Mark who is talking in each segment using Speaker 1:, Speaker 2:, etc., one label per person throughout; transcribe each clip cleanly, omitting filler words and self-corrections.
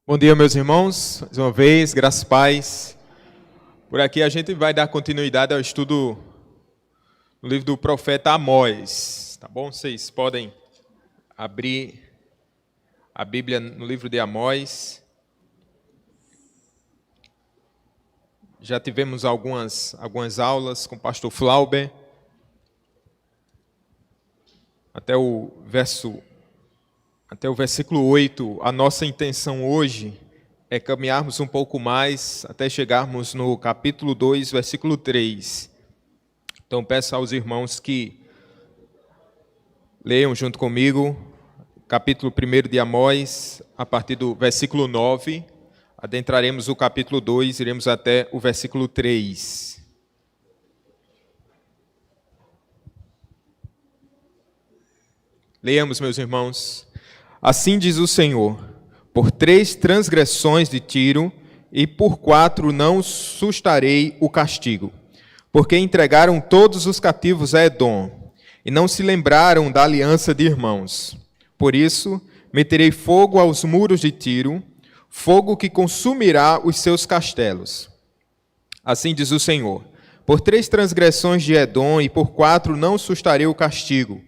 Speaker 1: Bom dia, meus irmãos. Mais uma vez, graças e paz. Por aqui a gente vai dar continuidade ao estudo no livro do profeta Amós. Tá bom? Vocês podem abrir a Bíblia no livro de Amós. Já tivemos algumas aulas com o pastor Flauber. Até o versículo 8, a nossa intenção hoje é caminharmos um pouco mais até chegarmos no capítulo 2, versículo 3. Então peço aos irmãos que leiam junto comigo, capítulo 1 de Amós, a partir do versículo 9, adentraremos o capítulo 2, iremos até o versículo 3. Leiamos, meus irmãos. Assim diz o Senhor: por 3 transgressões de Tiro e por 4 não sustarei o castigo, porque entregaram todos os cativos a Edom e não se lembraram da aliança de irmãos. Por isso, meterei fogo aos muros de Tiro, fogo que consumirá os seus castelos. Assim diz o Senhor: por 3 transgressões de Edom e por 4 não sustarei o castigo,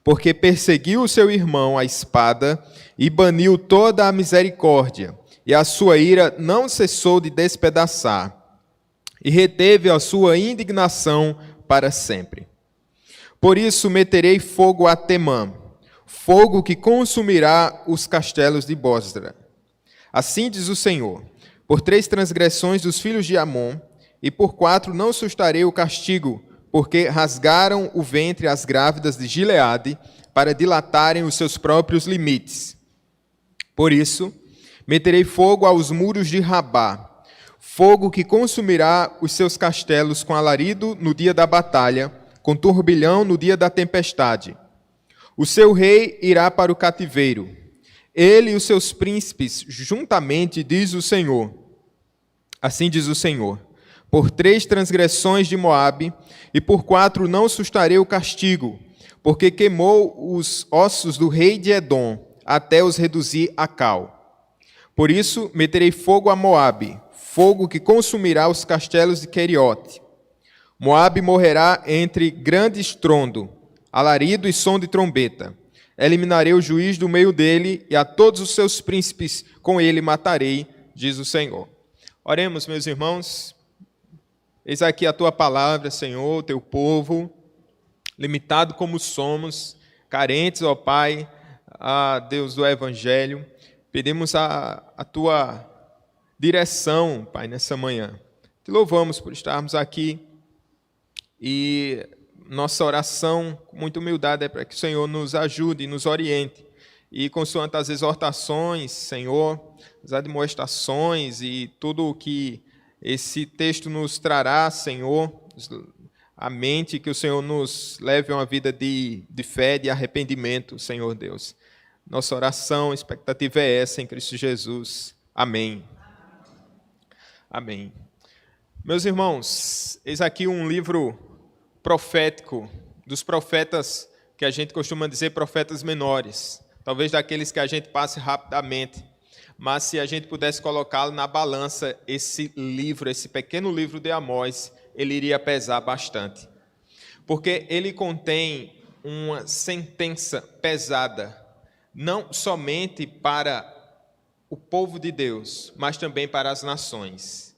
Speaker 1: porque perseguiu o seu irmão à espada e baniu toda a misericórdia, e a sua ira não cessou de despedaçar, e reteve a sua indignação para sempre. Por isso meterei fogo a Temã, fogo que consumirá os castelos de Bosra. Assim diz o Senhor: por 3 transgressões dos filhos de Amon, e por 4 não sustarei o castigo, porque rasgaram o ventre às grávidas de Gileade, para dilatarem os seus próprios limites. Por isso, meterei fogo aos muros de Rabá, fogo que consumirá os seus castelos com alarido no dia da batalha, com turbilhão no dia da tempestade. O seu rei irá para o cativeiro, ele e os seus príncipes juntamente, diz o Senhor. Assim diz o Senhor: por 3 transgressões de Moabe, e por 4 não sustarei o castigo, porque queimou os ossos do rei de Edom, até os reduzir a cal. Por isso meterei fogo a Moabe, fogo que consumirá os castelos de Queriote. Moabe morrerá entre grande estrondo, alarido e som de trombeta. Eliminarei o juiz do meio dele, e a todos os seus príncipes com ele matarei, diz o Senhor. Oremos, meus irmãos. Eis aqui a tua palavra, Senhor, teu povo, limitado como somos, carentes, ó Pai, a Deus do Evangelho. Pedimos a tua direção, Pai, nessa manhã. Te louvamos por estarmos aqui e nossa oração, com muita humildade, é para que o Senhor nos ajude e nos oriente. E consoante as exortações, Senhor, as admoestações e tudo o que esse texto nos trará, Senhor, a mente, que o Senhor nos leve a uma vida de fé, de arrependimento, Senhor Deus. Nossa oração, expectativa é essa em Cristo Jesus. Amém. Amém. Meus irmãos, eis aqui um livro profético, dos profetas que a gente costuma dizer profetas menores, talvez daqueles que a gente passe rapidamente. Mas se a gente pudesse colocá-lo na balança, esse livro, esse pequeno livro de Amós, ele iria pesar bastante. Porque ele contém uma sentença pesada, não somente para o povo de Deus, mas também para as nações.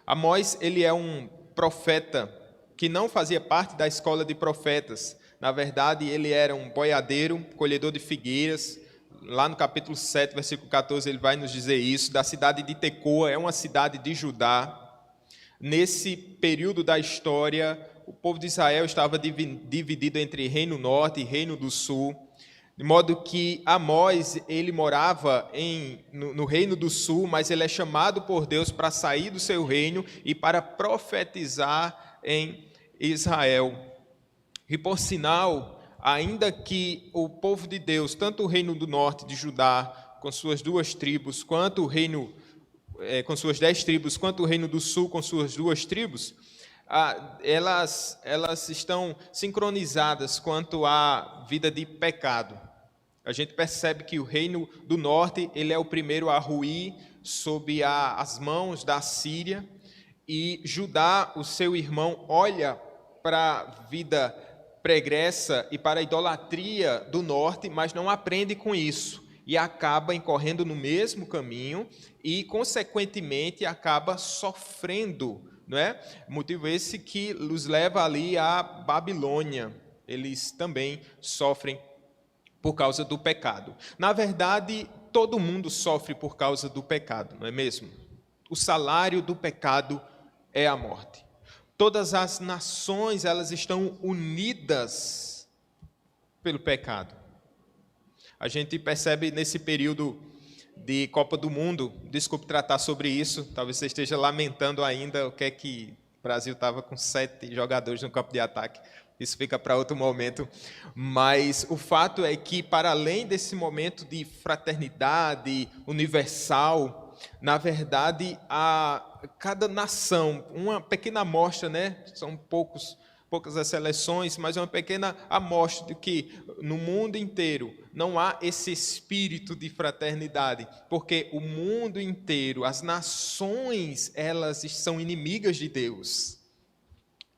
Speaker 1: Amós, ele é um profeta que não fazia parte da escola de profetas. Na verdade, ele era um boiadeiro, colhedor de figueiras. Lá no capítulo 7, versículo 14, ele vai nos dizer isso, da cidade de Tecoa, é uma cidade de Judá. Nesse período da história, o povo de Israel estava dividido entre Reino Norte e Reino do Sul, de modo que Amós, ele morava no Reino do Sul, mas ele é chamado por Deus para sair do seu reino e para profetizar em Israel. E por sinal, ainda que o povo de Deus, tanto o reino do norte de Judá, com suas 2 tribos, quanto o reino, com suas 10 tribos, quanto o reino do sul, com suas 2 tribos, elas estão sincronizadas quanto à vida de pecado. A gente percebe que o reino do norte ele é o primeiro a ruir sob as mãos da Síria, e Judá, o seu irmão, olha para a vida pregressa e para a idolatria do norte, mas não aprende com isso e acaba incorrendo no mesmo caminho e, consequentemente, acaba sofrendo, não é? Motivo esse que os leva ali à Babilônia. Eles também sofrem por causa do pecado. Na verdade, todo mundo sofre por causa do pecado, não é mesmo? O salário do pecado é a morte. Todas as nações, elas estão unidas pelo pecado. A gente percebe nesse período de Copa do Mundo, desculpe tratar sobre isso, talvez você esteja lamentando ainda o que o Brasil estava com 7 jogadores no campo de ataque. Isso fica para outro momento, mas o fato é que, para além desse momento de fraternidade universal, na verdade, cada nação, uma pequena amostra, né? São poucas as seleções, mas é uma pequena amostra de que no mundo inteiro não há esse espírito de fraternidade, porque o mundo inteiro, as nações, elas são inimigas de Deus.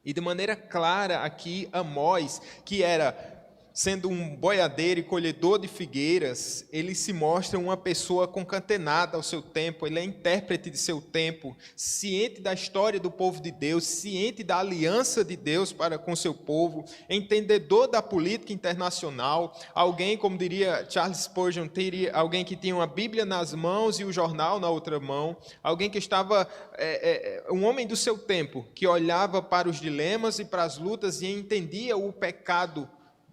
Speaker 1: E de maneira clara aqui, Amós, que era, sendo um boiadeiro e colhedor de figueiras, ele se mostra uma pessoa concatenada ao seu tempo, ele é intérprete de seu tempo, ciente da história do povo de Deus, ciente da aliança de Deus para com seu povo, entendedor da política internacional, alguém, como diria Charles Spurgeon, alguém que tinha uma Bíblia nas mãos e o jornal na outra mão, alguém que estava, um homem do seu tempo, que olhava para os dilemas e para as lutas e entendia o pecado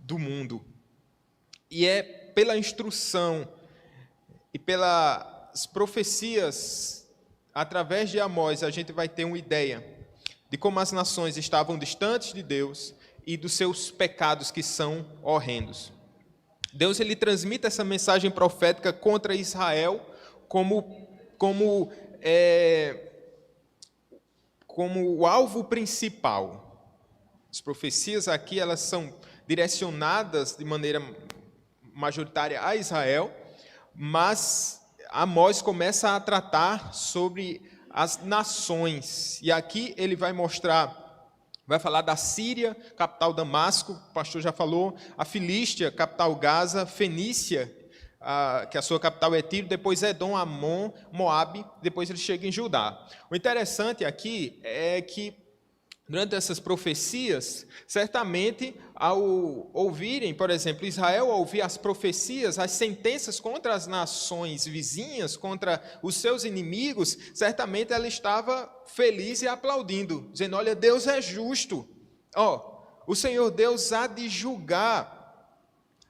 Speaker 1: do mundo. E é pela instrução e pelas profecias, através de Amós, a gente vai ter uma ideia de como as nações estavam distantes de Deus e dos seus pecados que são horrendos. Deus ele transmite essa mensagem profética contra Israel como o alvo principal. As profecias aqui, elas são direcionadas de maneira majoritária a Israel, mas Amós começa a tratar sobre as nações. E aqui ele vai falar da Síria, capital Damasco, o pastor já falou, a Filístia, capital Gaza, Fenícia, que a sua capital é Tiro, depois Edom, Amon, Moabe, depois ele chega em Judá. O interessante aqui é que durante essas profecias, certamente, ao ouvirem, por exemplo, Israel, ao ouvir as profecias, as sentenças contra as nações vizinhas, contra os seus inimigos, certamente ela estava feliz e aplaudindo, dizendo, olha, Deus é justo, o Senhor Deus há de julgar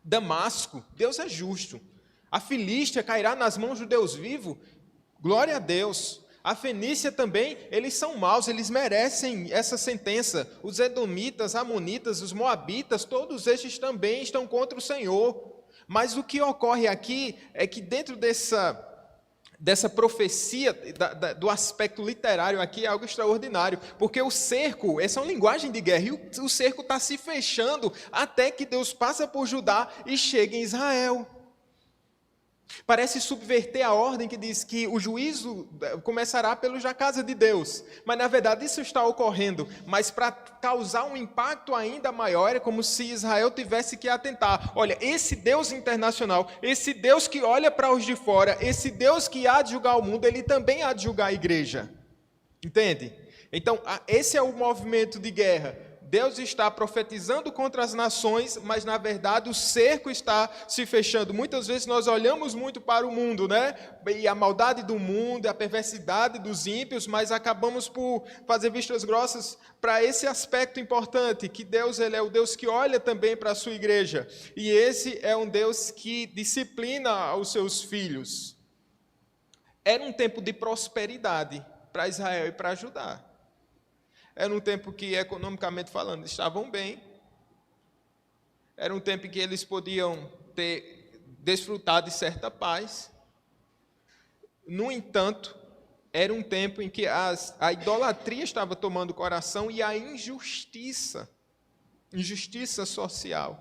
Speaker 1: Damasco, Deus é justo, a Filístia cairá nas mãos do Deus vivo, glória a Deus. A Fenícia também, eles são maus, eles merecem essa sentença. Os edomitas, amonitas, os moabitas, todos estes também estão contra o Senhor. Mas o que ocorre aqui é que dentro dessa profecia, do aspecto literário aqui, é algo extraordinário. Porque o cerco, essa é uma linguagem de guerra, e o cerco está se fechando até que Deus passa por Judá e chega em Israel. Parece subverter a ordem que diz que o juízo começará pelos da casa de Deus. Mas, na verdade, isso está ocorrendo. Mas, para causar um impacto ainda maior, é como se Israel tivesse que atentar. Olha, esse Deus internacional, esse Deus que olha para os de fora, esse Deus que há de julgar o mundo, ele também há de julgar a igreja. Entende? Então, esse é o movimento de guerra. Deus está profetizando contra as nações, mas na verdade o cerco está se fechando. Muitas vezes nós olhamos muito para o mundo, né? E a maldade do mundo, a perversidade dos ímpios, mas acabamos por fazer vistas grossas para esse aspecto importante, que Deus ele é o Deus que olha também para a sua igreja. E esse é um Deus que disciplina os seus filhos. Era um tempo de prosperidade para Israel e para Judá. Era um tempo que, economicamente falando, estavam bem. Era um tempo que eles podiam ter desfrutado de certa paz. No entanto, era um tempo em que a idolatria estava tomando o coração e a injustiça social.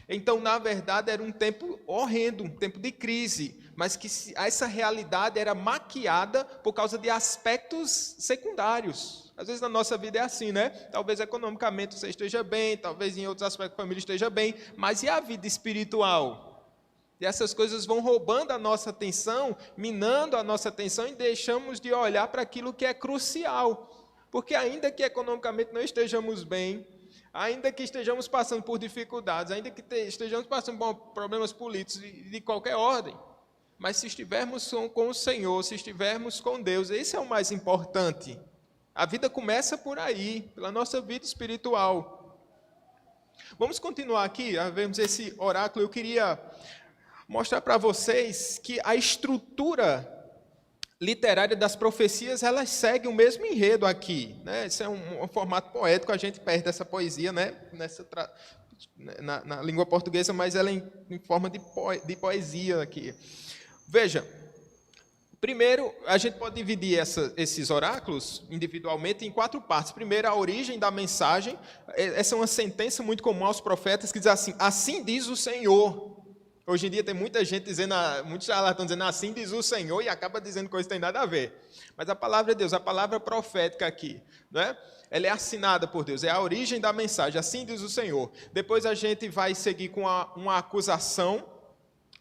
Speaker 1: Então, na verdade, era um tempo horrendo, um tempo de crise, mas que essa realidade era maquiada por causa de aspectos secundários. Às vezes na nossa vida é assim, né? Talvez economicamente você esteja bem, talvez em outros aspectos da família esteja bem, mas e a vida espiritual? E essas coisas vão roubando a nossa atenção, minando a nossa atenção e deixamos de olhar para aquilo que é crucial. Porque ainda que economicamente não estejamos bem, ainda que estejamos passando por dificuldades, ainda que estejamos passando por problemas políticos de qualquer ordem, mas se estivermos com o Senhor, se estivermos com Deus, esse é o mais importante. A vida começa por aí, pela nossa vida espiritual. Vamos continuar aqui, vemos esse oráculo. Eu queria mostrar para vocês que a estrutura literária das profecias, elas seguem o mesmo enredo aqui, né? Isso é um formato poético, a gente perde essa poesia, né? Na língua portuguesa, mas ela é em forma de poesia aqui. Veja, primeiro, a gente pode dividir esses oráculos individualmente em 4 partes. Primeiro, a origem da mensagem. Essa é uma sentença muito comum aos profetas que diz assim: assim diz o Senhor. Hoje em dia tem muita gente dizendo, muitos estão dizendo assim diz o Senhor e acaba dizendo coisas que não tem nada a ver. Mas a palavra de Deus, a palavra profética aqui, né? Ela é assinada por Deus, é a origem da mensagem, assim diz o Senhor. Depois a gente vai seguir com uma acusação,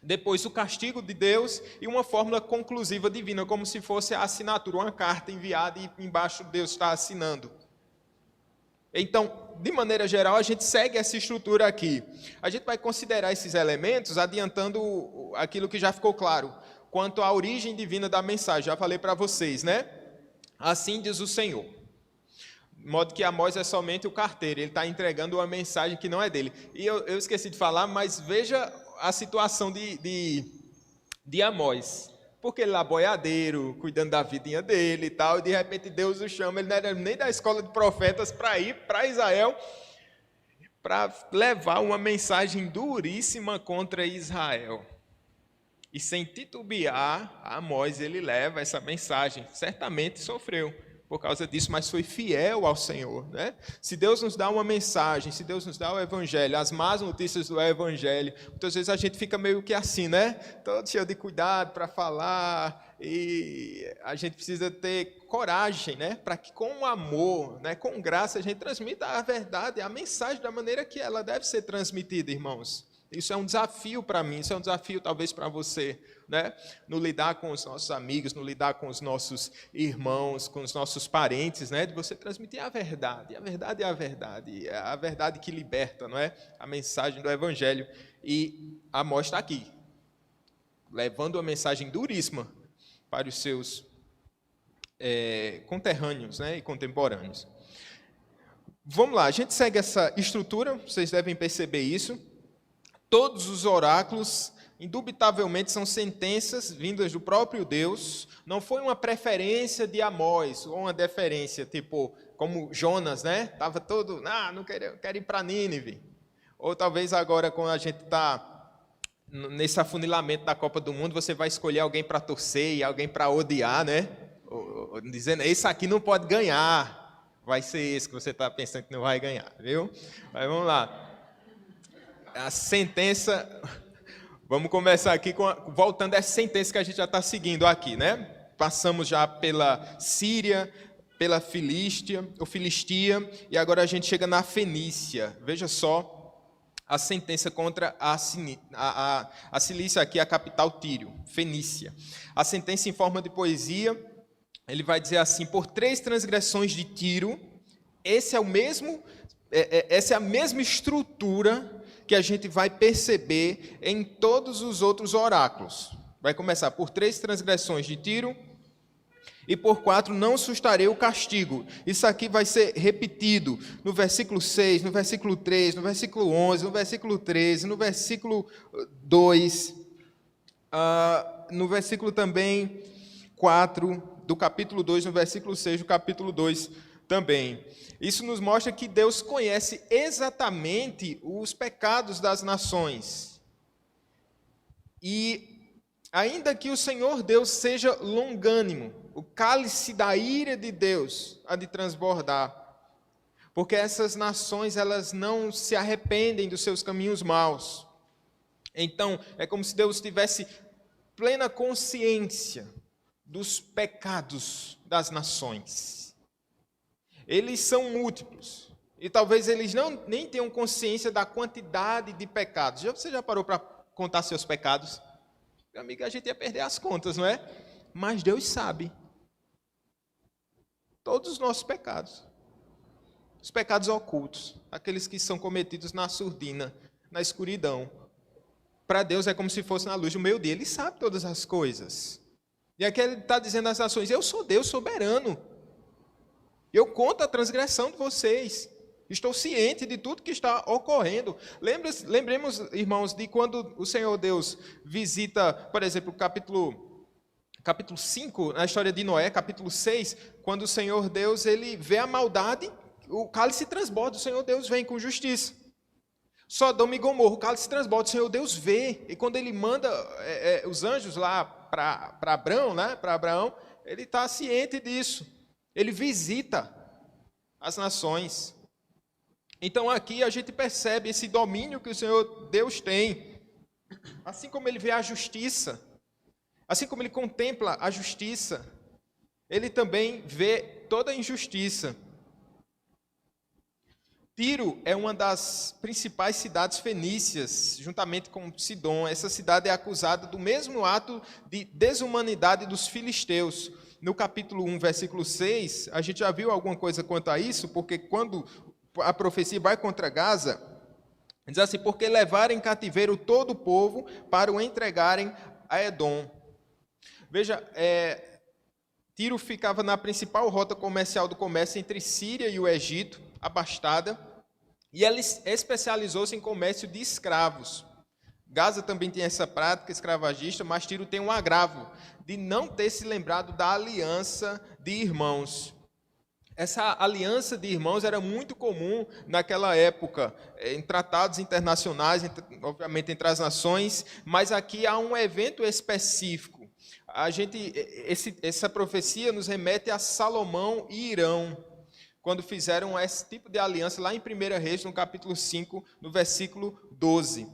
Speaker 1: depois o castigo de Deus e uma fórmula conclusiva divina, como se fosse a assinatura, uma carta enviada e embaixo Deus está assinando. Então, de maneira geral, a gente segue essa estrutura aqui. A gente vai considerar esses elementos adiantando aquilo que já ficou claro, quanto à origem divina da mensagem. Já falei para vocês, né? Assim diz o Senhor. De modo que Amós é somente o carteiro, ele está entregando uma mensagem que não é dele. E eu esqueci de falar, mas veja a situação de Amós. Porque ele lá boiadeiro, cuidando da vidinha dele e tal, e de repente Deus o chama, ele não era nem da escola de profetas para ir para Israel, para levar uma mensagem duríssima contra Israel. E sem titubear, Amós ele leva essa mensagem, certamente sofreu por causa disso, mas foi fiel ao Senhor, né? Se Deus nos dá uma mensagem, se Deus nos dá o Evangelho, as más notícias do Evangelho, muitas vezes a gente fica meio que assim, né? Todo cheio de cuidado para falar, e a gente precisa ter coragem, né? Para que com amor, né? Com graça, a gente transmita a verdade, a mensagem da maneira que ela deve ser transmitida, irmãos. Isso é um desafio para mim, isso é um desafio talvez para você, né? No lidar com os nossos amigos, no lidar com os nossos irmãos, com os nossos parentes, né? De você transmitir a verdade é a verdade que liberta, não é? A mensagem do Evangelho. E Amós está aqui, levando uma mensagem duríssima para os seus conterrâneos, né? E contemporâneos. Vamos lá, a gente segue essa estrutura, vocês devem perceber isso. Todos os oráculos, indubitavelmente, são sentenças vindas do próprio Deus. Não foi uma preferência de Amós, ou uma deferência, tipo, como Jonas, né? Estava todo, não quero ir para Nínive. Ou talvez agora, quando a gente está nesse afunilamento da Copa do Mundo, você vai escolher alguém para torcer e alguém para odiar, né? Dizendo, esse aqui não pode ganhar. Vai ser esse que você está pensando que não vai ganhar, viu? Mas vamos lá. A sentença, vamos começar aqui voltando a essa sentença que a gente já está seguindo aqui, né? Passamos já pela Síria, pela Filistia, e agora a gente chega na Fenícia. Veja só a sentença contra a Cilícia, aqui a capital Tírio, Fenícia. A sentença em forma de poesia, ele vai dizer assim: por 3 transgressões de Tiro, essa é a mesma estrutura que a gente vai perceber em todos os outros oráculos. Vai começar por 3 transgressões de Tiro, e por 4 não sustarei o castigo. Isso aqui vai ser repetido no versículo 6, no versículo 3, no versículo 11, no versículo 13, no versículo 2, no versículo também 4 do capítulo 2, no versículo 6 do capítulo 2 também. Isso nos mostra que Deus conhece exatamente os pecados das nações. E ainda que o Senhor Deus seja longânimo, o cálice da ira de Deus há de transbordar. porque essas nações elas não se arrependem dos seus caminhos maus. Então, é como se Deus tivesse plena consciência dos pecados das nações. Eles são múltiplos, e talvez eles nem tenham consciência da quantidade de pecados. Você já parou para contar seus pecados? Meu amigo, a gente ia perder as contas, não é? Mas Deus sabe. Todos os nossos pecados. Os pecados ocultos, aqueles que são cometidos na surdina, na escuridão. Para Deus é como se fosse na luz do meio-dia. Ele sabe todas as coisas. E aqui ele está dizendo às nações, eu sou Deus soberano. Eu conto a transgressão de vocês. Estou ciente de tudo que está ocorrendo. Lembremos, irmãos, de quando o Senhor Deus visita, por exemplo, capítulo 5, na história de Noé, capítulo 6, quando o Senhor Deus ele vê a maldade, o cálice transborda, o Senhor Deus vem com justiça. Sodoma e Gomorra, o cálice transborda, o Senhor Deus vê. E quando ele manda os anjos lá para Abraão, né, para Abraão, ele está ciente disso. Ele visita as nações. Então aqui a gente percebe esse domínio que o Senhor Deus tem. Assim como ele vê a justiça, assim como ele contempla a justiça, ele também vê toda a injustiça. Tiro é uma das principais cidades fenícias, juntamente com Sidom. Essa cidade é acusada do mesmo ato de desumanidade dos filisteus. No capítulo 1, versículo 6, a gente já viu alguma coisa quanto a isso, porque quando a profecia vai contra Gaza, diz assim, porque levarem em cativeiro todo o povo para o entregarem a Edom. Veja, Tiro ficava na principal rota comercial do comércio entre Síria e o Egito, abastada, e ela especializou-se em comércio de escravos. Gaza também tem essa prática escravagista, mas Tiro tem um agravo de não ter se lembrado da aliança de irmãos. Essa aliança de irmãos era muito comum naquela época, em tratados internacionais, obviamente entre as nações, mas aqui há um evento específico. Essa profecia nos remete a Salomão e Irão, quando fizeram esse tipo de aliança lá em 1 Reis, no capítulo 5, no versículo 12.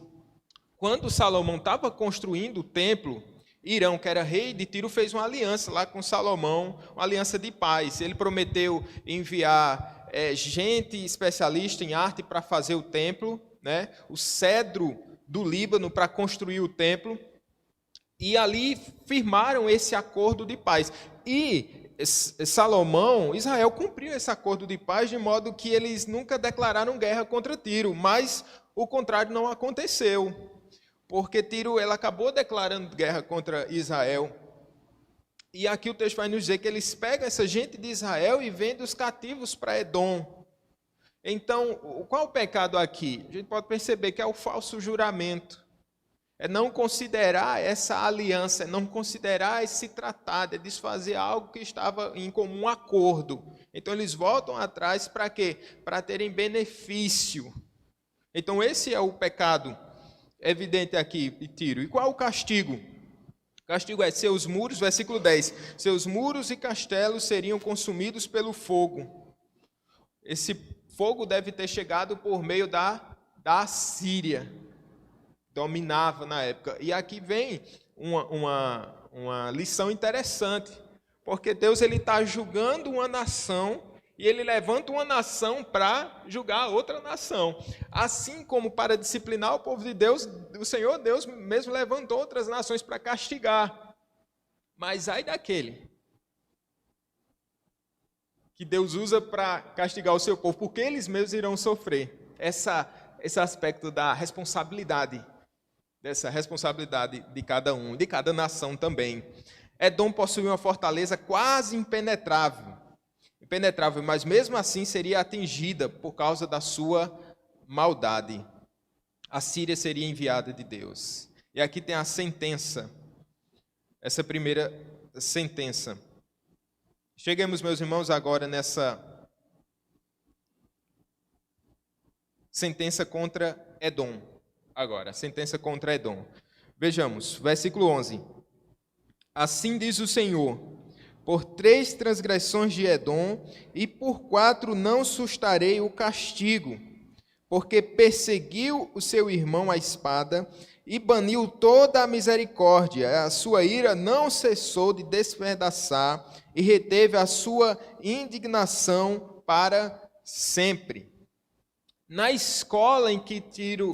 Speaker 1: Quando Salomão estava construindo o templo, Irão, que era rei de Tiro, fez uma aliança lá com Salomão, uma aliança de paz. Ele prometeu enviar gente especialista em arte para fazer o templo, né? O cedro do Líbano para construir o templo, e ali firmaram esse acordo de paz. E Salomão, Israel cumpriu esse acordo de paz, de modo que eles nunca declararam guerra contra Tiro, mas o contrário não aconteceu. Porque Tiro ela acabou declarando guerra contra Israel. E aqui o texto vai nos dizer que eles pegam essa gente de Israel e vendem os cativos para Edom. Então, qual é o pecado aqui? A gente pode perceber que é o falso juramento. É não considerar essa aliança, é não considerar esse tratado, é desfazer algo que estava em comum acordo. Então, eles voltam atrás para quê? Para terem benefício. Então, esse é o pecado evidente aqui de Tiro. E qual é o castigo? O castigo é seus muros, versículo 10. Seus muros e castelos seriam consumidos pelo fogo. Esse fogo deve ter chegado por meio da Assíria. Dominava na época. E aqui vem uma lição interessante. Porque Deus está julgando uma nação e ele levanta uma nação para julgar outra nação. Assim como para disciplinar o povo de Deus, o Senhor Deus mesmo levantou outras nações para castigar. Mas ai daquele que Deus usa para castigar o seu povo, porque eles mesmos irão sofrer esse aspecto da responsabilidade, dessa responsabilidade de cada um, de cada nação também. Edom possui uma fortaleza quase impenetrável, mas mesmo assim seria atingida por causa da sua maldade. A Síria seria enviada de Deus. E aqui tem a sentença, essa primeira sentença. Chegamos, meus irmãos, agora nessa sentença contra Edom. Agora, sentença contra Edom. Vejamos, versículo 11. Assim diz o Senhor: por 3 transgressões de Edom, e por 4 não sustarei o castigo, porque perseguiu o seu irmão à espada, e baniu toda a misericórdia. A sua ira não cessou de despedaçar, e reteve a sua indignação para sempre. Na escola em que Tiro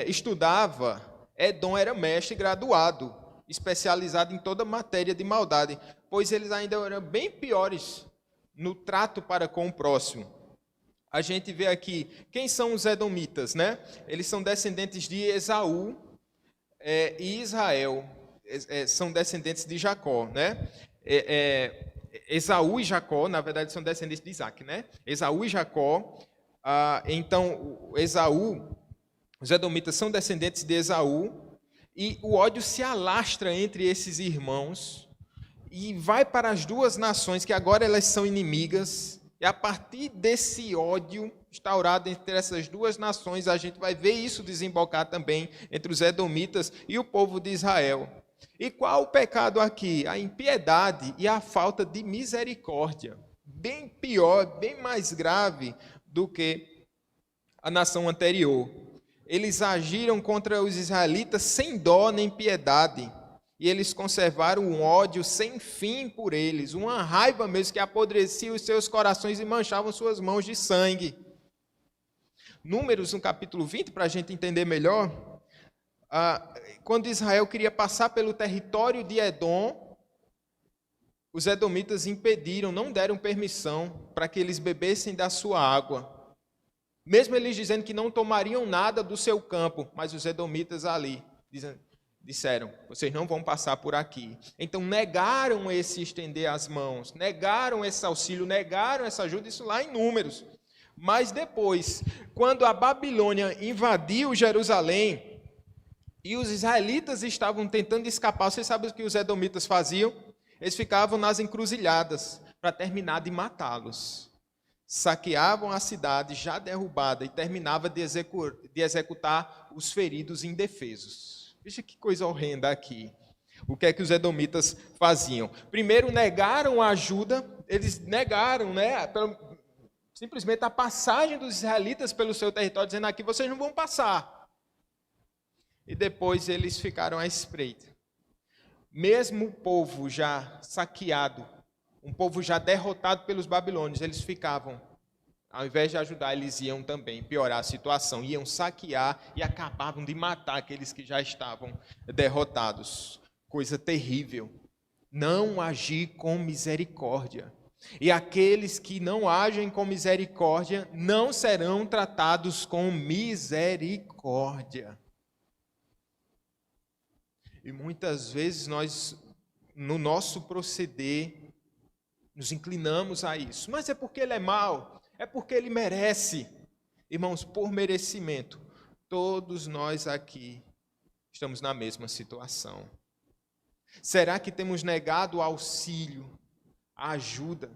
Speaker 1: estudava, Edom era mestre graduado, especializado em toda matéria de maldade, pois eles ainda eram bem piores no trato para com o próximo. A gente vê aqui, quem são os edomitas, né? Eles são descendentes de Esaú e Israel, são descendentes de Jacó, né? Esaú e Jacó, na verdade, são descendentes de Isaac, né? Esaú e Jacó, então, Esaú, os edomitas são descendentes de Esaú, e o ódio se alastra entre esses irmãos, e vai para as duas nações, que agora elas são inimigas. E a partir desse ódio instaurado entre essas duas nações, a gente vai ver isso desembocar também entre os edomitas e o povo de Israel. E qual o pecado aqui? A impiedade e a falta de misericórdia. Bem pior, bem mais grave do que a nação anterior. Eles agiram contra os israelitas sem dó nem piedade. E eles conservaram um ódio sem fim por eles, uma raiva mesmo que apodrecia os seus corações e manchavam suas mãos de sangue. Números, no capítulo 20, para a gente entender melhor, quando Israel queria passar pelo território de Edom, os edomitas impediram, não deram permissão para que eles bebessem da sua água. Mesmo eles dizendo que não tomariam nada do seu campo, mas os edomitas ali disseram, vocês não vão passar por aqui. Então negaram esse estender as mãos, negaram esse auxílio, negaram essa ajuda, isso lá em Números. Mas depois, quando a Babilônia invadiu Jerusalém e os israelitas estavam tentando escapar, vocês sabem o que os edomitas faziam? Eles ficavam nas encruzilhadas para terminar de matá-los. Saqueavam a cidade já derrubada e terminava de executar os feridos indefesos. Veja que coisa horrenda aqui. O que é que os edomitas faziam? Primeiro, negaram a ajuda, eles negaram, simplesmente a passagem dos israelitas pelo seu território, dizendo aqui, vocês não vão passar. E depois eles ficaram à espreita. Mesmo o povo já saqueado, um povo já derrotado pelos babilônios, eles ficavam, ao invés de ajudar, eles iam também piorar a situação, iam saquear e acabavam de matar aqueles que já estavam derrotados. Coisa terrível. Não agir com misericórdia. E aqueles que não agem com misericórdia não serão tratados com misericórdia. E muitas vezes nós, no nosso proceder, nos inclinamos a isso. Mas é porque ele é mau. É porque ele merece. Irmãos, por merecimento, todos nós aqui estamos na mesma situação. Será que temos negado o auxílio, a ajuda?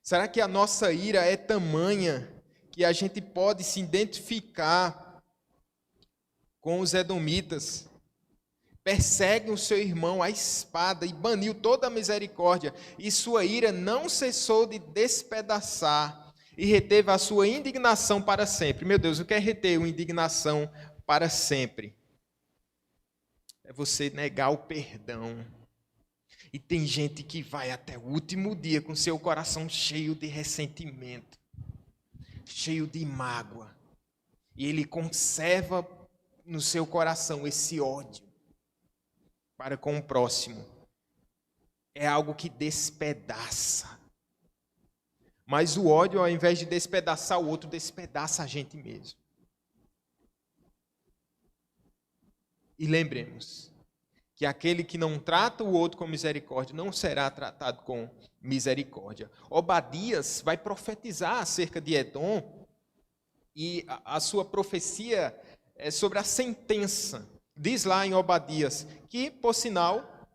Speaker 1: Será que a nossa ira é tamanha que a gente pode se identificar com os edomitas? Perseguem o seu irmão à espada e baniu toda a misericórdia, e sua ira não cessou de despedaçar, e reteve a sua indignação para sempre. Meu Deus, o que é reter uma indignação para sempre? É você negar o perdão. E tem gente que vai até o último dia com seu coração cheio de ressentimento, cheio de mágoa. E ele conserva no seu coração esse ódio para com o próximo. É algo que despedaça. Mas o ódio, ao invés de despedaçar o outro, despedaça a gente mesmo. E lembremos que aquele que não trata o outro com misericórdia não será tratado com misericórdia. Obadias vai profetizar acerca de Edom, e a sua profecia é sobre a sentença. Diz lá em Obadias que, por sinal,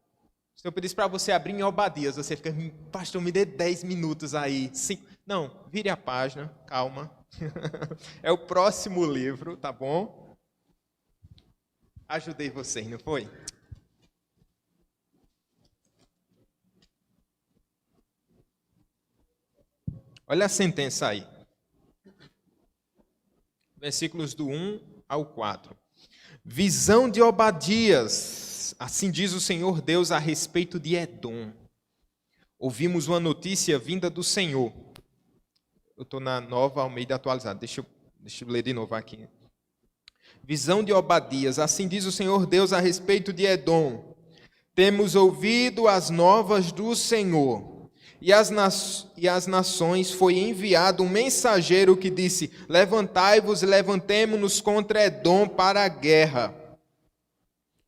Speaker 1: se eu pedisse para você abrir em Obadias, você fica, pastor, me dê 10 minutos aí. 5. Não, vire a página, calma. É o próximo livro, tá bom? Ajudei vocês, não foi? Olha a sentença aí. Versículos do 1 ao 4. Visão de Obadias. Assim diz o Senhor Deus a respeito de Edom. Ouvimos uma notícia vinda do Senhor. Eu estou na Nova Almeida atualizada. Deixa eu ler de novo aqui. Visão de Obadias. Assim diz o Senhor Deus a respeito de Edom. Temos ouvido as novas do Senhor. E as nações foi enviado um mensageiro que disse: levantai-vos e levantemo-nos contra Edom para a guerra.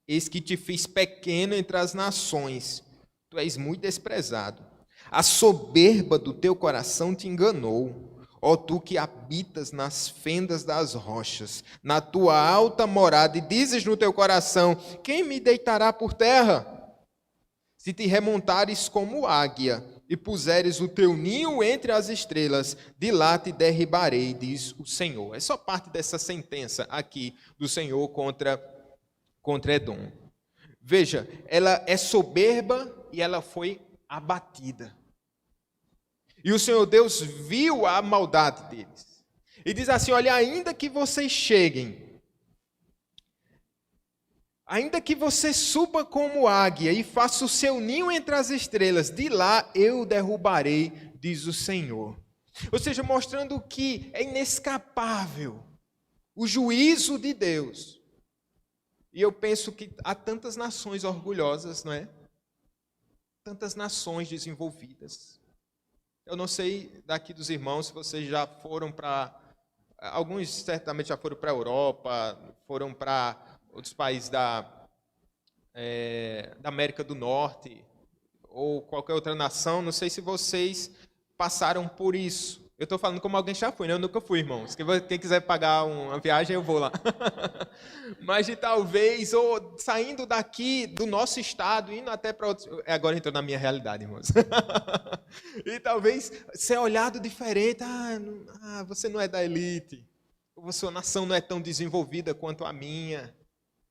Speaker 1: Eis que te fiz pequeno entre as nações. Tu és muito desprezado. A soberba do teu coração te enganou. Ó tu que habitas nas fendas das rochas, na tua alta morada, e dizes no teu coração: quem me deitará por terra? Se te remontares como águia, e puseres o teu ninho entre as estrelas, de lá te derribarei, diz o Senhor. É só parte dessa sentença aqui do Senhor contra Edom. Veja, ela é soberba e ela foi abatida. E o Senhor Deus viu a maldade deles. E diz assim: olha, ainda que vocês cheguem, ainda que você suba como águia e faça o seu ninho entre as estrelas, de lá eu derrubarei, diz o Senhor. Ou seja, mostrando que é inescapável o juízo de Deus. E eu penso que há tantas nações orgulhosas, não é? Tantas nações desenvolvidas. Eu não sei daqui dos irmãos se vocês já foram para... Alguns certamente já foram para a Europa, foram para outros países da América do Norte, ou qualquer outra nação. Não sei se vocês passaram por isso. Eu estou falando como alguém já foi, né? Eu nunca fui, irmãos. Quem quiser pagar uma viagem, eu vou lá. Mas de talvez, ou saindo daqui do nosso estado, indo até para outros... Agora entrou na minha realidade, irmãos. E talvez ser olhado diferente. Você não é da elite. Ou sua nação não é tão desenvolvida quanto a minha.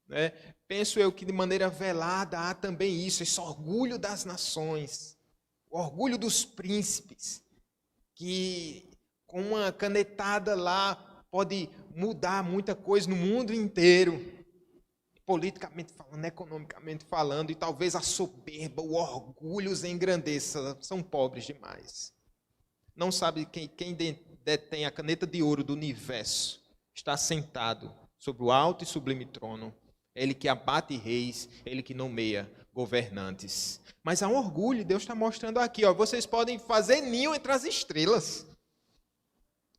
Speaker 1: Né? Penso eu que de maneira velada há também isso, esse orgulho das nações. O orgulho dos príncipes. Que com uma canetada lá pode mudar muita coisa no mundo inteiro, politicamente falando, economicamente falando, e talvez a soberba, o orgulho os engrandeça. São pobres demais. Não sabe quem detém a caneta de ouro do universo está sentado sobre o alto e sublime trono. Ele que abate reis, ele que nomeia governantes. Mas há um orgulho, Deus está mostrando aqui, ó, vocês podem fazer ninho entre as estrelas.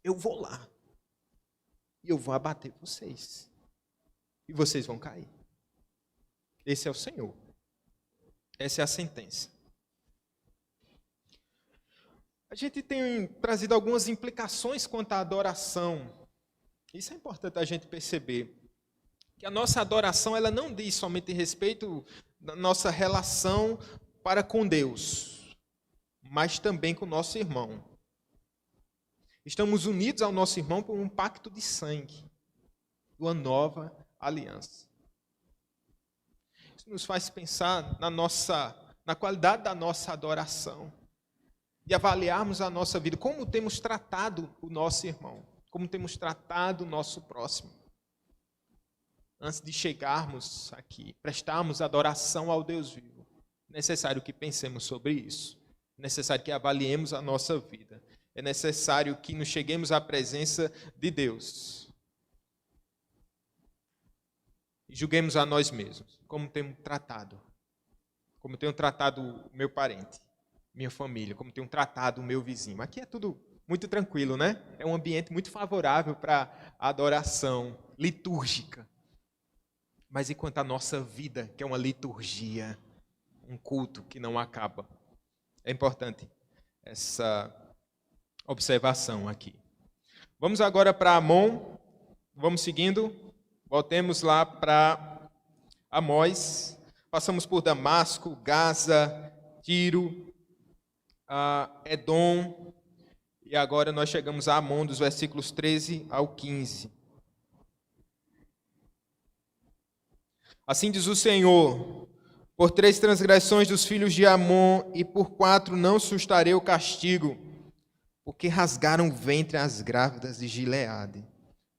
Speaker 1: Eu vou lá. E eu vou abater vocês. E vocês vão cair. Esse é o Senhor. Essa é a sentença. A gente tem trazido algumas implicações quanto à adoração. Isso é importante a gente perceber. Que a nossa adoração, ela não diz somente respeito da nossa relação para com Deus, mas também com o nosso irmão. Estamos unidos ao nosso irmão por um pacto de sangue, uma nova aliança. Isso nos faz pensar na qualidade da nossa adoração e avaliarmos a nossa vida, como temos tratado o nosso irmão, como temos tratado o nosso próximo. Antes de chegarmos aqui, prestarmos adoração ao Deus vivo, é necessário que pensemos sobre isso. É necessário que avaliemos a nossa vida. É necessário que nos cheguemos à presença de Deus. E julguemos a nós mesmos, como temos tratado. Como tenho tratado o meu parente, minha família, como tenho tratado o meu vizinho. Aqui é tudo muito tranquilo, né? É um ambiente muito favorável para a adoração litúrgica. Mas e quanto à nossa vida, que é uma liturgia, um culto que não acaba? É importante essa observação aqui. Vamos agora para Amon, vamos seguindo, voltemos lá para Amós, passamos por Damasco, Gaza, Tiro, Edom, e agora nós chegamos a Amon, dos versículos 13 ao 15. Assim diz o Senhor: por 3 transgressões dos filhos de Amon, e por 4 não sustarei o castigo, porque rasgaram o ventre às grávidas de Gileade,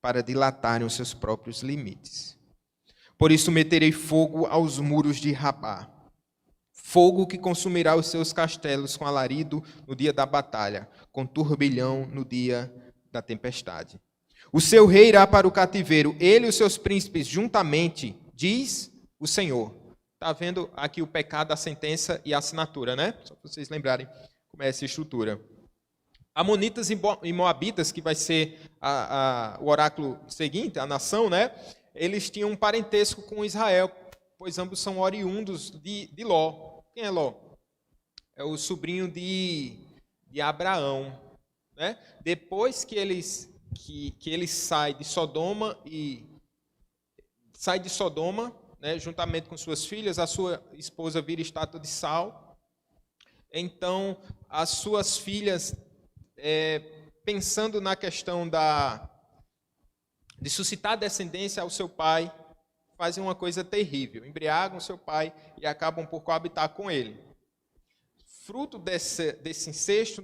Speaker 1: para dilatarem os seus próprios limites. Por isso meterei fogo aos muros de Rabá, fogo que consumirá os seus castelos com alarido no dia da batalha, com turbilhão no dia da tempestade. O seu rei irá para o cativeiro, ele e os seus príncipes juntamente, diz o Senhor. Está vendo aqui o pecado, a sentença e a assinatura, né? Só para vocês lembrarem como é essa estrutura. Amonitas e Moabitas, que vai ser o oráculo seguinte, a nação, né? Eles tinham um parentesco com Israel, pois ambos são oriundos de Ló. Quem é Ló? É o sobrinho de Abraão, né? Depois que ele sai de Sodoma né, juntamente com suas filhas, a sua esposa vira estátua de sal. Então, as suas filhas, pensando na questão de suscitar descendência ao seu pai, fazem uma coisa terrível, embriagam seu pai e acabam por coabitar com ele. Fruto desse incesto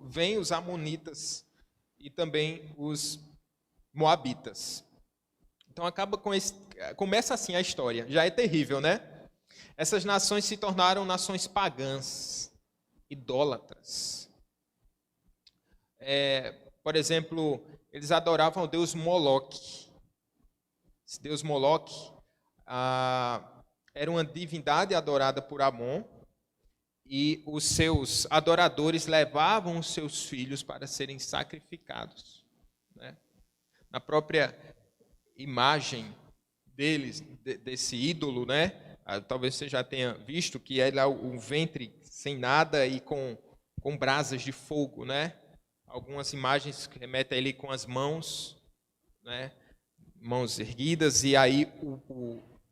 Speaker 1: vêm os amonitas e também os moabitas. Então começa assim a história. Já é terrível, né? Essas nações se tornaram nações pagãs, idólatras. Por exemplo, eles adoravam o deus Moloque. Esse deus Moloque era uma divindade adorada por Amon, e os seus adoradores levavam os seus filhos para serem sacrificados, né? Na própria imagem deles, desse ídolo, né? Talvez você já tenha visto que é lá um ventre sem nada e com brasas de fogo, né? Algumas imagens que remetem a ele com as mãos, né? Mãos erguidas, e aí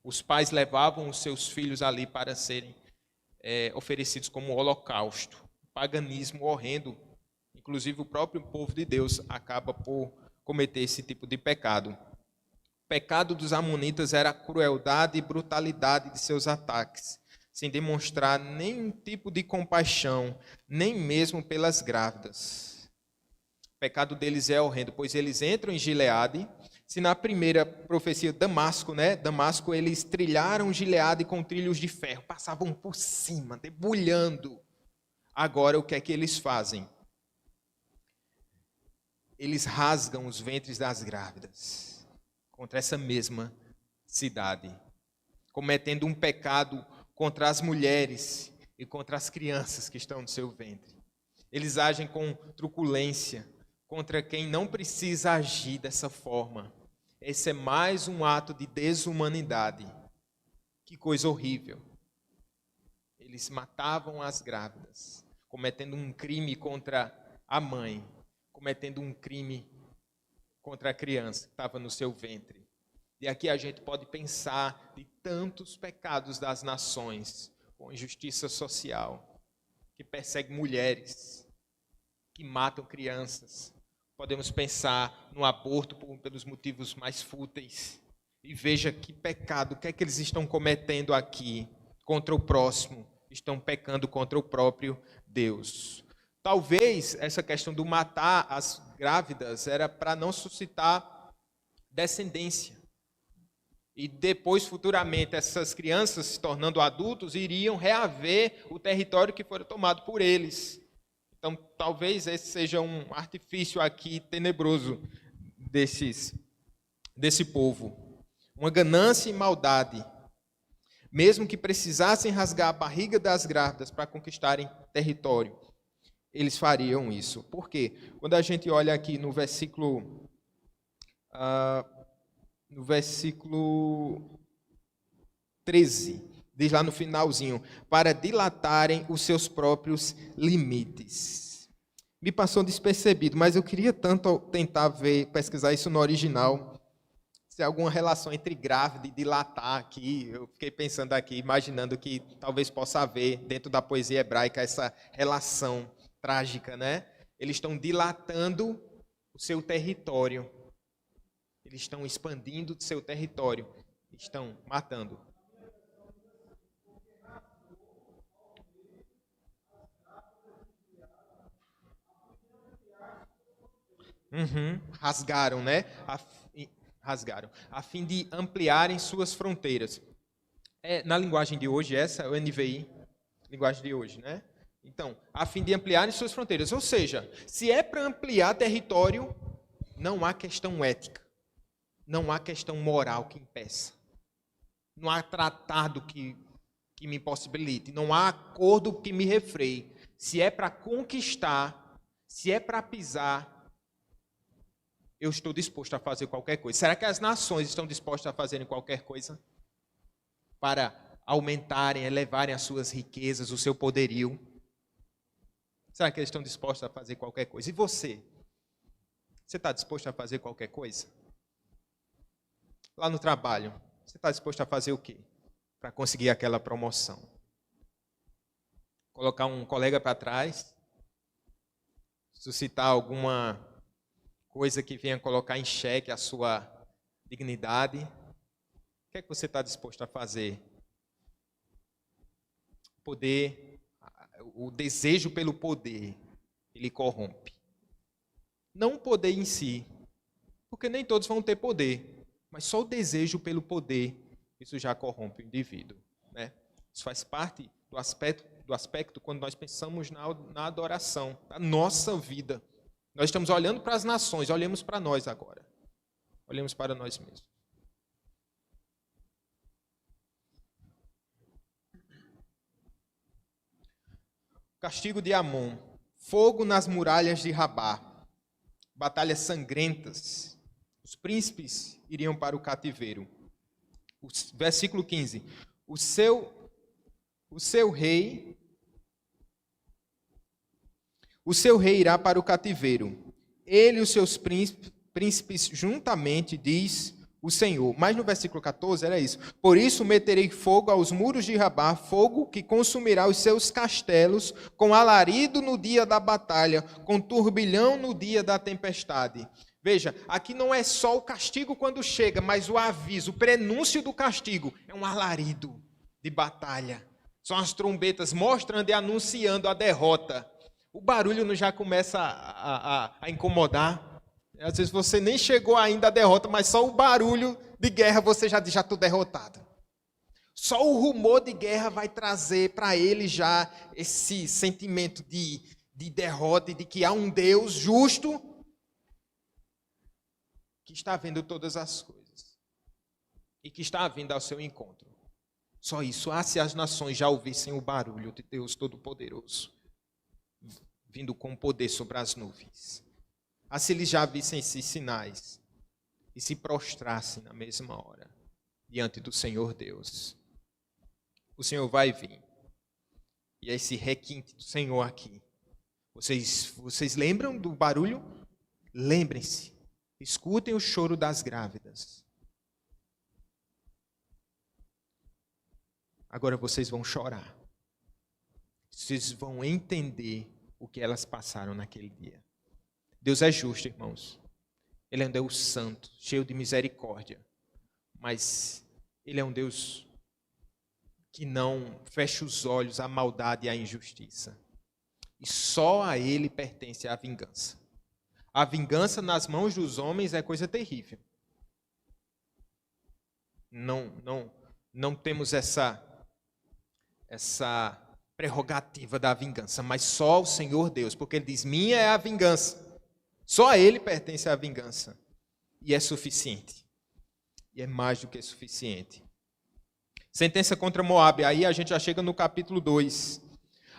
Speaker 1: os pais levavam os seus filhos ali para serem oferecidos como holocausto. Paganismo horrendo. Inclusive o próprio povo de Deus acaba por cometer esse tipo de pecado. O pecado dos amonitas era a crueldade e brutalidade de seus ataques, sem demonstrar nenhum tipo de compaixão, nem mesmo pelas grávidas. O pecado deles é horrendo, pois eles entram em Gileade. Se na primeira profecia, Damasco, né? Damasco, eles trilharam Gileade com trilhos de ferro, passavam por cima, debulhando. Agora, o que é que eles fazem? Eles rasgam os ventres das grávidas contra essa mesma cidade, cometendo um pecado contra as mulheres e contra as crianças que estão no seu ventre. Eles agem com truculência contra quem não precisa agir dessa forma. Esse é mais um ato de desumanidade. Que coisa horrível. Eles matavam as grávidas, cometendo um crime contra a mãe, cometendo um crime contra a criança que estava no seu ventre. E aqui a gente pode pensar de tantos pecados das nações, com injustiça social, que persegue mulheres, que matam crianças. Podemos pensar no aborto pelos motivos mais fúteis. E veja que pecado, o que é que eles estão cometendo aqui contra o próximo? Estão pecando contra o próprio Deus. Talvez essa questão do matar as grávidas era para não suscitar descendência. E depois, futuramente, essas crianças, se tornando adultos, iriam reaver o território que foi tomado por eles. Então, talvez esse seja um artifício aqui tenebroso desse povo. Uma ganância e maldade. Mesmo que precisassem rasgar a barriga das grávidas para conquistarem território, eles fariam isso. Por quê? Quando a gente olha aqui no versículo 13, diz lá no finalzinho, para dilatarem os seus próprios limites. Me passou despercebido, mas eu queria tanto tentar pesquisar isso no original, se há alguma relação entre grávida e dilatar aqui. Eu fiquei pensando aqui, imaginando que talvez possa haver, dentro da poesia hebraica, essa relação trágica, né? Eles estão dilatando o seu território. Eles estão expandindo o seu território. Estão matando. Rasgaram, né? Rasgaram, a fim de ampliarem suas fronteiras. Na linguagem de hoje, essa é o NVI, linguagem de hoje, né? Então, a fim de ampliarem suas fronteiras. Ou seja, se é para ampliar território, não há questão ética, não há questão moral que impeça, não há tratado que me impossibilite, não há acordo que me refreie. Se é para conquistar, se é para pisar, eu estou disposto a fazer qualquer coisa. Será que as nações estão dispostas a fazerem qualquer coisa para aumentarem, elevarem as suas riquezas, o seu poderio? Será que eles estão dispostos a fazer qualquer coisa? E você? Você está disposto a fazer qualquer coisa? Lá no trabalho, você está disposto a fazer o quê para conseguir aquela promoção? Colocar um colega para trás? Suscitar alguma coisa que venha colocar em xeque a sua dignidade? O que é que você está disposto a fazer? O desejo pelo poder, ele corrompe. Não o poder em si, porque nem todos vão ter poder, mas só o desejo pelo poder, isso já corrompe o indivíduo, né? Isso faz parte do aspecto quando nós pensamos na adoração, da nossa vida. Nós estamos olhando para as nações, olhemos para nós agora. Olhemos para nós mesmos. Castigo de Amon. Fogo nas muralhas de Rabá. Batalhas sangrentas. Os príncipes iriam para o cativeiro. Versículo 15. O seu rei irá para o cativeiro. Ele e os seus príncipes juntamente, diz o Senhor. Mas no versículo 14 era isso. Por isso meterei fogo aos muros de Rabá, fogo que consumirá os seus castelos, com alarido no dia da batalha, com turbilhão no dia da tempestade. Veja, aqui não é só o castigo quando chega, mas o aviso, o prenúncio do castigo é um alarido de batalha. São as trombetas mostrando e anunciando a derrota. O barulho não já começa a incomodar. Às vezes você nem chegou ainda à derrota, mas só o barulho de guerra você já diz, já estou derrotado. Só o rumor de guerra vai trazer para ele já esse sentimento de derrota e de que há um Deus justo que está vendo todas as coisas e que está vindo ao seu encontro. Só isso. Se as nações já ouvissem o barulho de Deus Todo-Poderoso vindo com poder sobre as nuvens. Se eles já vissem esses sinais e se prostrassem na mesma hora diante do Senhor Deus. O Senhor vai vir. E é esse requinte do Senhor aqui. Vocês lembram do barulho? Lembrem-se. Escutem o choro das grávidas. Agora vocês vão chorar. Vocês vão entender o que elas passaram naquele dia. Deus é justo, irmãos. Ele é um Deus santo, cheio de misericórdia. Mas Ele é um Deus que não fecha os olhos à maldade e à injustiça. E só a Ele pertence a vingança. A vingança nas mãos dos homens é coisa terrível. Não temos essa prerrogativa da vingança, mas só o Senhor Deus, porque Ele diz, minha é a vingança. Só a Ele pertence a vingança. E é suficiente. E é mais do que suficiente. Sentença contra Moabe. Aí a gente já chega no capítulo 2.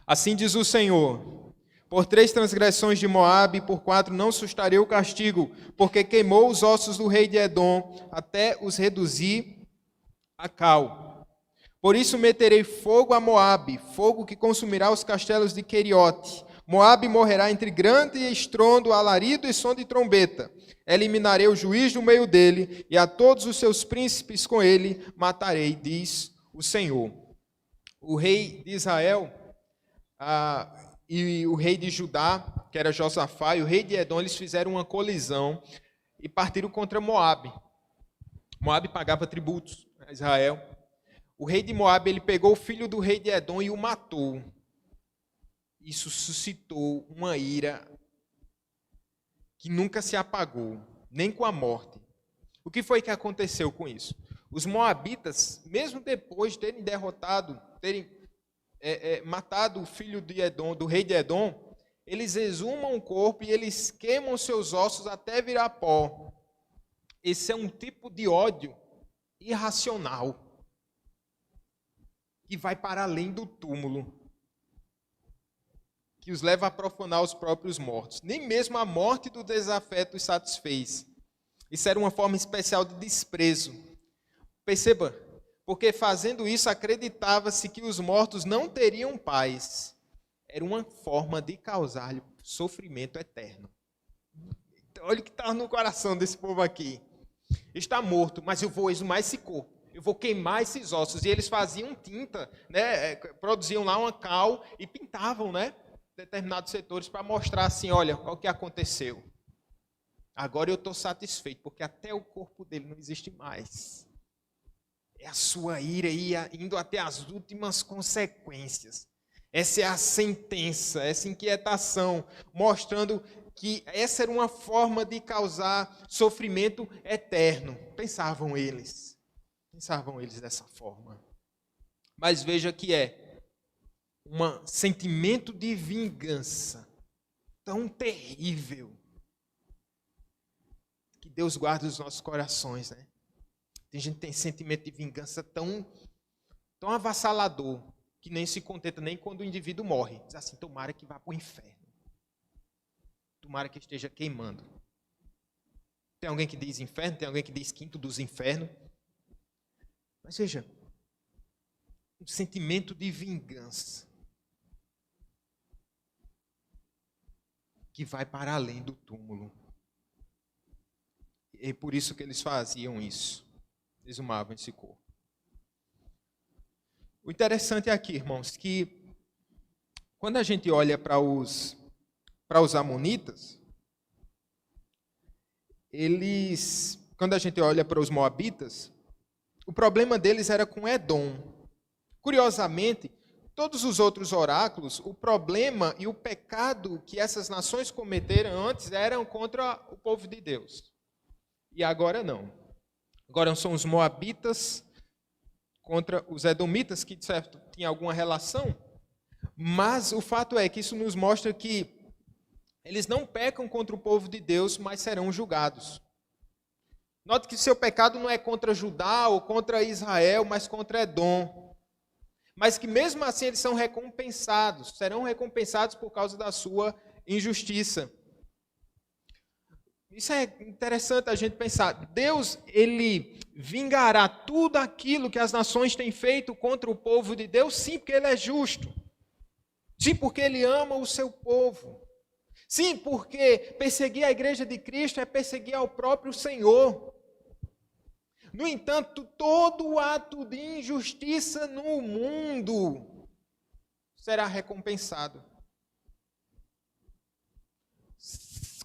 Speaker 1: Assim diz o Senhor: por 3 transgressões de Moabe, por 4 não sustarei o castigo, porque queimou os ossos do rei de Edom, até os reduzir a cal. Por isso meterei fogo a Moabe, fogo que consumirá os castelos de Queriote. Moabe morrerá entre grande estrondo, alarido e som de trombeta. Eliminarei o juiz do meio dele, e a todos os seus príncipes com ele matarei, diz o Senhor. O rei de Israel e o rei de Judá, que era Josafá, e o rei de Edom, eles fizeram uma colisão e partiram contra Moabe. Moabe pagava tributos a Israel. O rei de Moabe, ele pegou o filho do rei de Edom e o matou. Isso suscitou uma ira que nunca se apagou, nem com a morte. O que foi que aconteceu com isso? Os moabitas, mesmo depois de terem derrotado, terem matado o filho de Edom, do rei de Edom, eles exumam o corpo e eles queimam seus ossos até virar pó. Esse é um tipo de ódio irracional, que vai para além do túmulo, que os leva a profanar os próprios mortos. Nem mesmo a morte do desafeto os satisfez. Isso era uma forma especial de desprezo. Perceba, porque fazendo isso acreditava-se que os mortos não teriam paz. Era uma forma de causar-lhe sofrimento eterno. Então, olha o que está no coração desse povo aqui. Está morto, mas eu vou exumar esse corpo. Eu vou queimar esses ossos. E eles faziam tinta, né? Produziam lá uma cal e pintavam, né, determinados setores para mostrar assim, olha, o que aconteceu. Agora eu estou satisfeito, porque até o corpo dele não existe mais. É a sua ira indo até as últimas consequências. Essa é a sentença, essa inquietação, mostrando que essa era uma forma de causar sofrimento eterno. Pensavam eles dessa forma. Mas veja que é um sentimento de vingança tão terrível, que Deus guarda os nossos corações, né? Tem gente que tem sentimento de vingança tão avassalador, que nem se contenta nem quando o indivíduo morre. Diz assim, tomara que vá para o inferno. Tomara que esteja queimando. Tem alguém que diz inferno, tem alguém que diz quinto dos infernos. Mas veja, um sentimento de vingança que vai para além do túmulo. E é por isso que eles faziam isso. Exumavam esse corpo. O interessante é aqui, irmãos, que quando a gente olha para os amonitas, quando a gente olha para os moabitas, o problema deles era com Edom. Curiosamente, todos os outros oráculos, o problema e o pecado que essas nações cometeram antes eram contra o povo de Deus. E agora não. Agora são os moabitas contra os edomitas, que de certo tinha alguma relação, mas o fato é que isso nos mostra que eles não pecam contra o povo de Deus, mas serão julgados. Note que seu pecado não é contra Judá ou contra Israel, mas contra Edom. Mas que mesmo assim eles são recompensados, serão recompensados por causa da sua injustiça. Isso é interessante a gente pensar. Deus, ele vingará tudo aquilo que as nações têm feito contra o povo de Deus? Sim, porque ele é justo. Sim, porque ele ama o seu povo. Sim, porque perseguir a igreja de Cristo é perseguir ao próprio Senhor. No entanto, todo ato de injustiça no mundo será recompensado.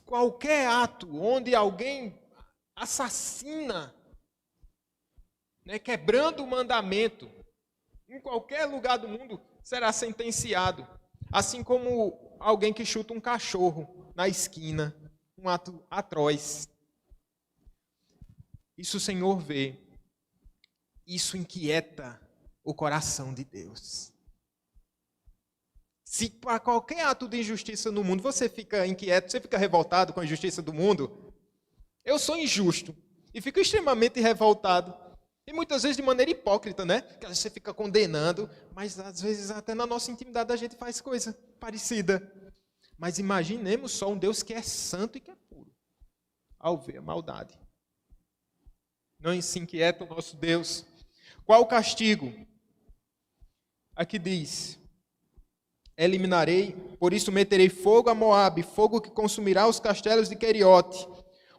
Speaker 1: Qualquer ato onde alguém assassina, né, quebrando o mandamento, em qualquer lugar do mundo, será sentenciado. Assim como alguém que chuta um cachorro na esquina, um ato atroz. Isso o Senhor vê. Isso inquieta o coração de Deus. Se para qualquer ato de injustiça no mundo você fica inquieto, você fica revoltado com a injustiça do mundo, eu sou injusto e fico extremamente revoltado. E muitas vezes de maneira hipócrita, né? Que você fica condenando, mas às vezes até na nossa intimidade a gente faz coisa parecida. Mas imaginemos só um Deus que é santo e que é puro, ao ver a maldade. Não se inquieta o nosso Deus. Qual o castigo? Aqui diz: eliminarei, por isso meterei fogo a Moabe, fogo que consumirá os castelos de Queriote.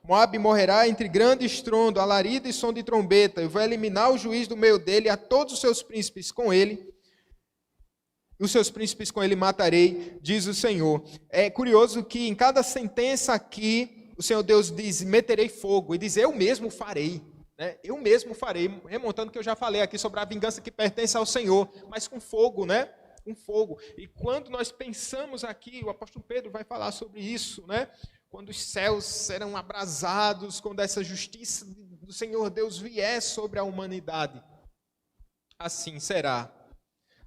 Speaker 1: Moabe morrerá entre grande estrondo, alarido e som de trombeta. Eu vou eliminar o juiz do meio dele, a todos os seus príncipes com ele. E os seus príncipes com ele matarei, diz o Senhor. É curioso que em cada sentença aqui, o Senhor Deus diz, meterei fogo. E diz, eu mesmo farei. Né? Eu mesmo farei. Remontando que eu já falei aqui sobre a vingança que pertence ao Senhor. Mas com fogo, né? Com fogo. E quando nós pensamos aqui, o apóstolo Pedro vai falar sobre isso, né? quando os céus serão abrasados, quando essa justiça do Senhor Deus vier sobre a humanidade. Assim será.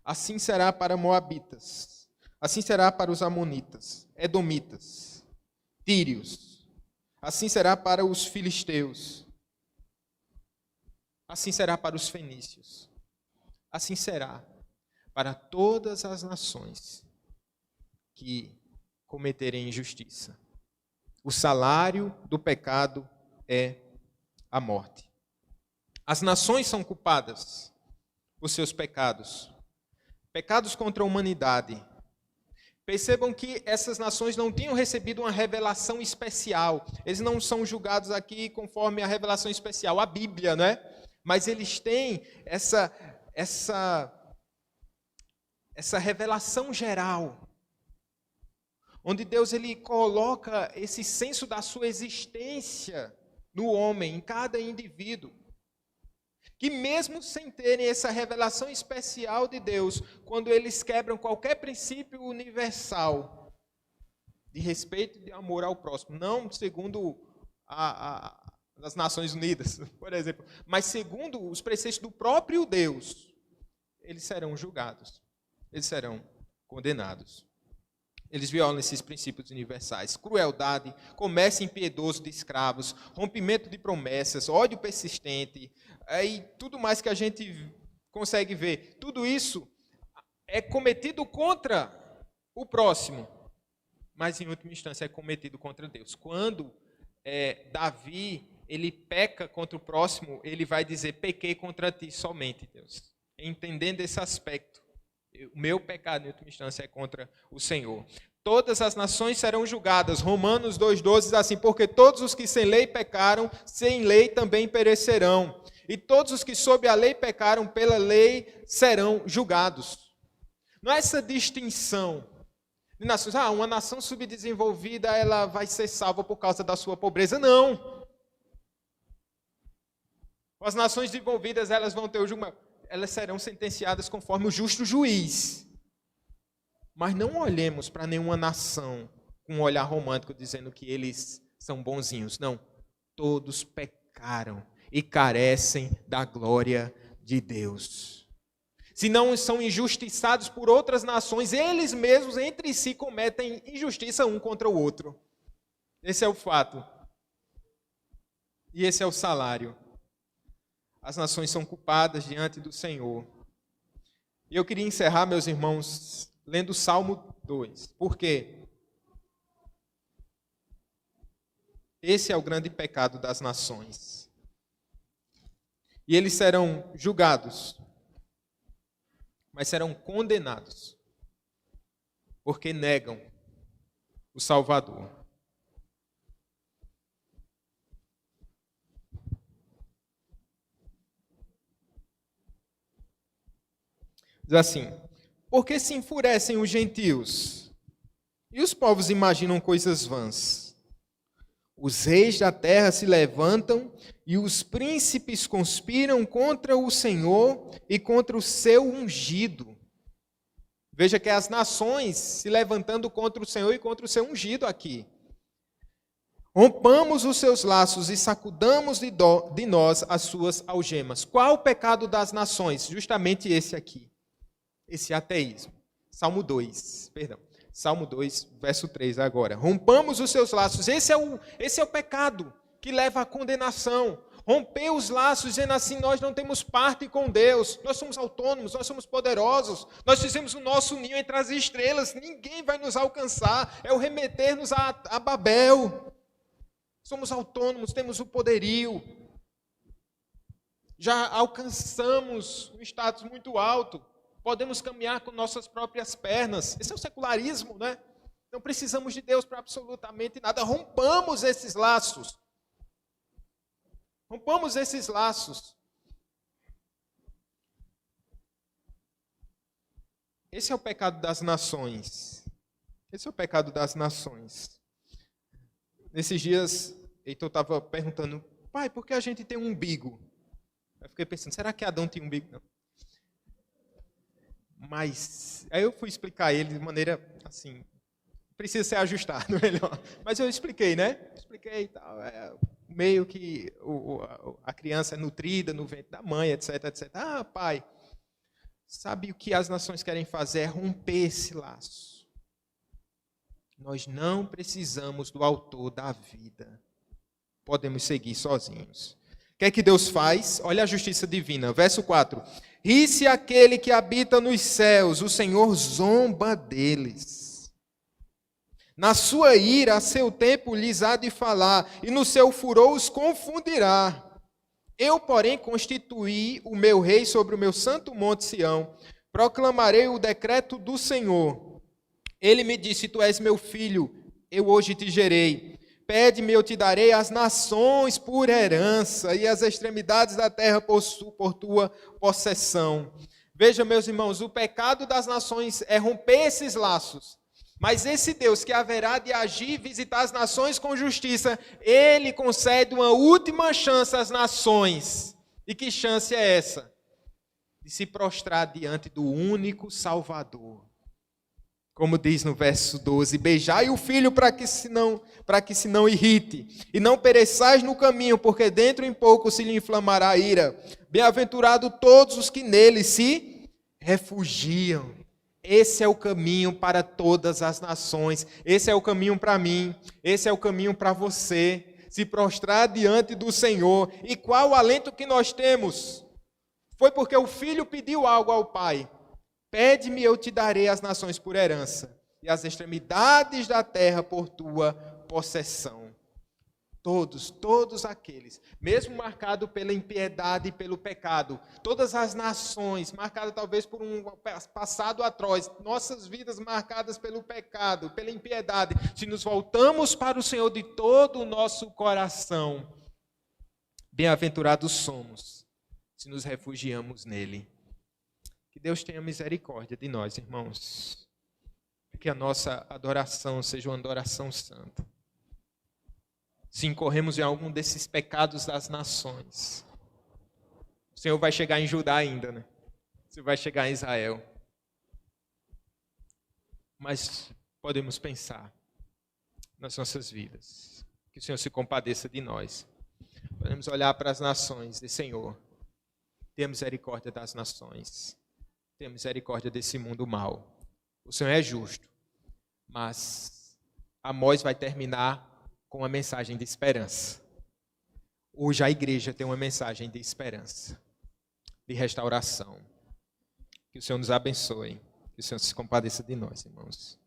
Speaker 1: Assim será para Moabitas. Assim será para os Amonitas, Edomitas, Tírios. Assim será para os filisteus. Assim será para os fenícios. Assim será para todas as nações que cometerem injustiça. O salário do pecado é a morte. As nações são culpadas por seus pecados. Pecados contra a humanidade. Percebam que essas nações não tinham recebido uma revelação especial. Eles não são julgados aqui conforme a revelação especial, a Bíblia, não é? Mas eles têm essa revelação geral, onde Deus ele coloca esse senso da sua existência no homem, em cada indivíduo, que mesmo sem terem essa revelação especial de Deus, quando eles quebram qualquer princípio universal de respeito e de amor ao próximo, não segundo as Nações Unidas, por exemplo, mas segundo os preceitos do próprio Deus, eles serão julgados, eles serão condenados. Eles violam esses princípios universais. Crueldade, comércio impiedoso de escravos, rompimento de promessas, ódio persistente, e tudo mais que a gente consegue ver. Tudo isso é cometido contra o próximo, mas em última instância é cometido contra Deus. Quando Davi ele peca contra o próximo, ele vai dizer, pequei contra ti somente, Deus. Entendendo esse aspecto. O meu pecado, em última instância, é contra o Senhor. Todas as nações serão julgadas. Romanos 2,12 diz assim, porque todos os que sem lei pecaram, sem lei também perecerão. E todos os que sob a lei pecaram, pela lei serão julgados. Não é essa distinção de nações. Uma nação subdesenvolvida, ela vai ser salva por causa da sua pobreza. Não. As nações desenvolvidas, elas vão ter o julgamento. Elas serão sentenciadas conforme o justo juiz. Mas não olhemos para nenhuma nação com um olhar romântico dizendo que eles são bonzinhos. Não. Todos pecaram e carecem da glória de Deus. Se não são injustiçados por outras nações, eles mesmos entre si cometem injustiça um contra o outro. Esse é o fato. E esse é o salário. As nações são culpadas diante do Senhor. E eu queria encerrar, meus irmãos, lendo o Salmo 2. Por quê? Esse é o grande pecado das nações. E eles serão julgados, mas serão condenados, porque negam o Salvador. Diz assim, porque se enfurecem os gentios, e os povos imaginam coisas vãs. Os reis da terra se levantam, e os príncipes conspiram contra o Senhor e contra o seu ungido. Veja que é as nações se levantando contra o Senhor e contra o seu ungido aqui. Rompamos os seus laços e sacudamos de nós as suas algemas. Qual o pecado das nações? Justamente esse aqui. Esse ateísmo. Salmo 2, verso 3 agora. Rompamos os seus laços. Esse é o pecado que leva à condenação. Romper os laços, dizendo assim, nós não temos parte com Deus. Nós somos autônomos, nós somos poderosos. Nós fizemos o nosso ninho entre as estrelas. Ninguém vai nos alcançar. É o remeter-nos a Babel. Somos autônomos, temos o poderio. Já alcançamos um status muito alto. Podemos caminhar com nossas próprias pernas. Esse é o secularismo, né? Não precisamos de Deus para absolutamente nada. Rompamos esses laços. Rompamos esses laços. Esse é o pecado das nações. Esse é o pecado das nações. Nesses dias, Heitor estava perguntando, pai, por que a gente tem um umbigo? Eu fiquei pensando, será que Adão tinha um umbigo? Não. Mas, aí eu fui explicar a ele de maneira, assim, precisa ser ajustado melhor. Mas eu expliquei, né? Expliquei e tal. Meio que a criança é nutrida no ventre da mãe, etc, etc. Ah, pai, sabe o que as nações querem fazer? É romper esse laço. Nós não precisamos do autor da vida. Podemos seguir sozinhos. O que é que Deus faz? Olha a justiça divina. Verso 4. Ri-se aquele que habita nos céus, o Senhor zomba deles. Na sua ira, a seu tempo lhes há de falar, e no seu furor os confundirá. Eu, porém, constituí o meu rei sobre o meu santo monte Sião. Proclamarei o decreto do Senhor. Ele me disse, tu és meu filho, eu hoje te gerei. Pede-me, eu te darei as nações por herança e as extremidades da terra por tua possessão. Veja, meus irmãos, o pecado das nações é romper esses laços. Mas esse Deus que haverá de agir e visitar as nações com justiça, Ele concede uma última chance às nações. E que chance é essa? De se prostrar diante do único Salvador. Como diz no verso 12, beijai o filho para que se não irrite, e não pereçais no caminho, porque dentro em pouco se lhe inflamará a ira. Bem-aventurado todos os que nele se refugiam. Esse é o caminho para todas as nações, esse é o caminho para mim, esse é o caminho para você, se prostrar diante do Senhor. E qual o alento que nós temos? Foi porque o filho pediu algo ao pai. Pede-me, eu te darei as nações por herança, e as extremidades da terra por tua possessão. Todos aqueles, mesmo marcados pela impiedade e pelo pecado, todas as nações, marcadas talvez por um passado atroz, nossas vidas marcadas pelo pecado, pela impiedade, se nos voltamos para o Senhor de todo o nosso coração, bem-aventurados somos, se nos refugiamos nele. Que Deus tenha misericórdia de nós, irmãos. Que a nossa adoração seja uma adoração santa. Se incorremos em algum desses pecados das nações, o Senhor vai chegar em Judá ainda, né? Você vai chegar em Israel. Mas podemos pensar nas nossas vidas. Que o Senhor se compadeça de nós. Podemos olhar para as nações e dizer, Senhor, tenha misericórdia das nações. Tenha misericórdia desse mundo mau. O Senhor é justo, mas Amós vai terminar com uma mensagem de esperança. Hoje a igreja tem uma mensagem de esperança, de restauração. Que o Senhor nos abençoe, que o Senhor se compadeça de nós, irmãos.